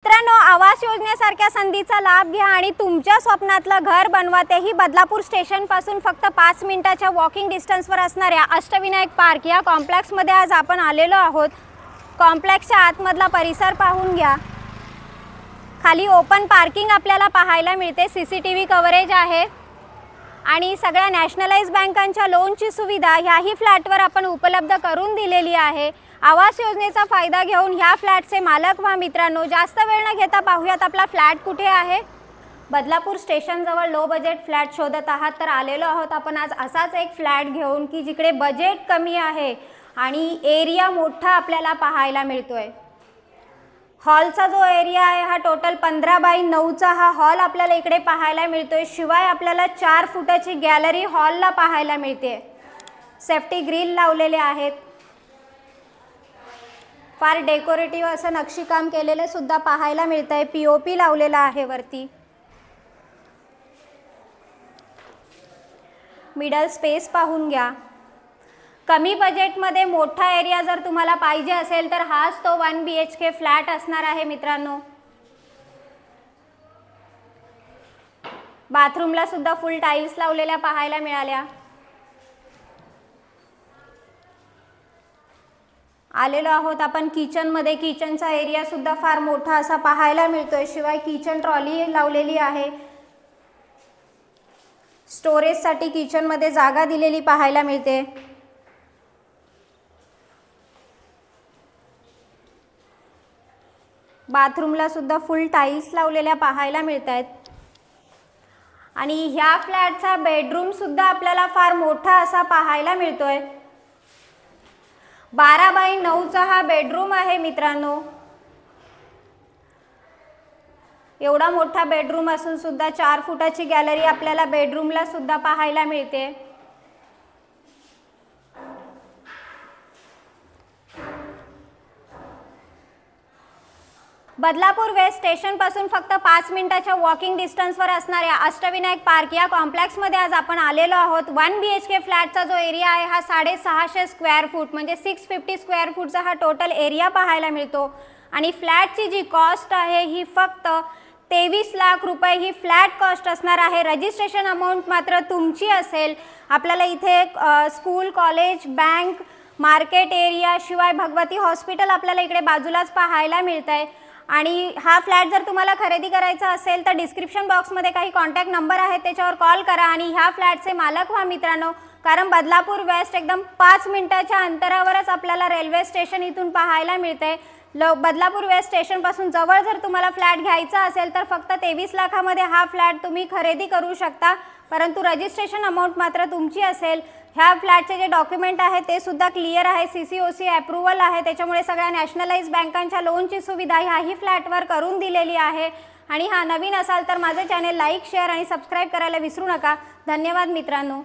मित्रांनो, आवास योजनेसारख्या संधीचा लाभ घ्या आणि तुमच्या स्वप्नातलं घर बनवा, तेही बदलापूर स्टेशन पासून फक्त 5 मिनिटाच्या वॉकिंग डिस्टन्सवर असणाऱ्या अष्टविनायक पार्क या कॉम्प्लेक्समध्ये आज आपण आलेलो आहोत। कॉम्प्लेक्सच्या आतमधला परिसर पाहून घ्या। खाली ओपन पार्किंग आपल्याला पाहायला मिळते, सीसीटीव्ही कव्हरेज आहे आणि सगळ्या नॅशनलाइज बँकांच्या लोनची सुविधा ह्याही फ्लॅटवर आपण उपलब्ध करून दिलेली आहे। आवास योजनेचा फायदा घेऊन ह्या फ्लॅटचे मालक व्हा मित्रांनो। जास्त वेळ न घेता पाहूयात आपला फ्लॅट कुठे आहे। बदलापूर स्टेशन जवळ लो बजेट फ्लॅट शोधत आहात तर आलेलो आहोत आपण आज असाच एक फ्लॅट घेऊन की जिकडे बजेट कमी आहे आणि एरिया मोठा आपल्याला पाहायला मिळतोय। हॉलचा जो एरिया आहे हा टोटल 15 बाय 9चा हा हॉल आपल्याला इकडे पाहायला मिळतोय। शिवाय आपल्याला 4 फुटाची गॅलरी हॉलला पाहायला मिळते। सेफ्टी ग्रिल लावलेले आहेत। फार डेकोरेटिव्ह असं नक्षीकाम केलेले सुद्धा पाहायला मिळतंय। पीओपी लावलेला आहे वरती। मिडल स्पेस पाहून घ्या। कमी बजेटमध्ये मोठा एरिया जर तुम्हाला पाहिजे असेल तर हाच तो 1 BHK फ्लॅट असणार आहे मित्रांनो। बाथरूमला सुद्धा फुल टाइल्स लावलेल्या पाहायला मिळाल्या। आलेलो आहोत आपण किचन मध्ये। किचनचा एरिया सुद्धा फार मोठा असा पाहायला मिळतोय। शिवाय किचन ट्रॉली लावलेली आहे। स्टोरेजसाठी किचन मध्ये जागा दिलेली पाहायला मिळते। बाथरूमला सुद्धा फुल टाइल्स लावलेल्या पाहायला मिळतात आणि ह्या फ्लॅटचा बेडरूम सुद्धा आपल्याला फार मोठा असा पाहायला मिळतोय। 12 बाय 9चा हा बेडरूम आहे मित्रांनो। एवढा मोठा बेडरूम असून सुद्धा 4 फुटाची गॅलरी आपल्याला बेडरूमला सुद्धा पाहायला मिळते। बदलापूर वेस्ट स्टेशन पासून फक्त 5 मिनिटाच्या वॉकिंग डिस्टन्सवर असणाऱ्या अष्टविनायक पार्क या कॉम्प्लेक्समध्ये आज आपण आलेलो आहोत। 1 BHK फ्लॅटचा जो एरिया आहे हा 650 स्क्वेअर फूट म्हणजे 650 स्क्वेअर फूटचा हा टोटल एरिया पाहायला मिळतो आणि फ्लॅटची जी कॉस्ट आहे ही फक्त 23 लाख रुपये ही फ्लॅट कॉस्ट असणार आहे। रजिस्ट्रेशन अमाउंट मात्र तुमची असेल। आपल्याला इथे school, college, bank, market area शिवाय भगवती हॉस्पिटल आपल्याला इकडे बाजूलाच पाहायला मिळतंय आणि हा फ्लॅट जर तुम्हाला खरेदी करायचा असेल तर डिस्क्रिप्शन बॉक्समध्ये काही कॉन्टॅक्ट नंबर आहेत त्याच्यावर कॉल करा आणि ह्या फ्लॅटचे मालक व्हा मित्रांनो। कारण बदलापूर वेस्ट एकदम 5 मिनिटाच्या अंतरावरच आपल्याला रेल्वे स्टेशन इथून पाहायला मिळते। बदलापूर वेस्ट स्टेशन पासून जवळ जर तुम्हाला फ्लॅट घ्यायचा असेल तर फक्त 23 लाखामध्ये हा फ्लॅट तुम्ही खरेदी करू शकता, परंतु रजिस्ट्रेशन अमाउंट मात्र तुमची असेल। ह्या फ्लॅटचे जे डॉक्युमेंट आहे ते सुद्धा क्लिअर आहे। CCOC अप्रूव्हल आहे, त्याच्यामुळे सगळ्या नॅशनलाइज बँकांच्या लोनची सुविधा ह्याही फ्लॅटवर करून दिलेली आहे। आणि हा नवीन असाल तर माझे चॅनल लाईक, शेअर आणि सबस्क्राईब करायला विसरू नका। धन्यवाद मित्रांनो।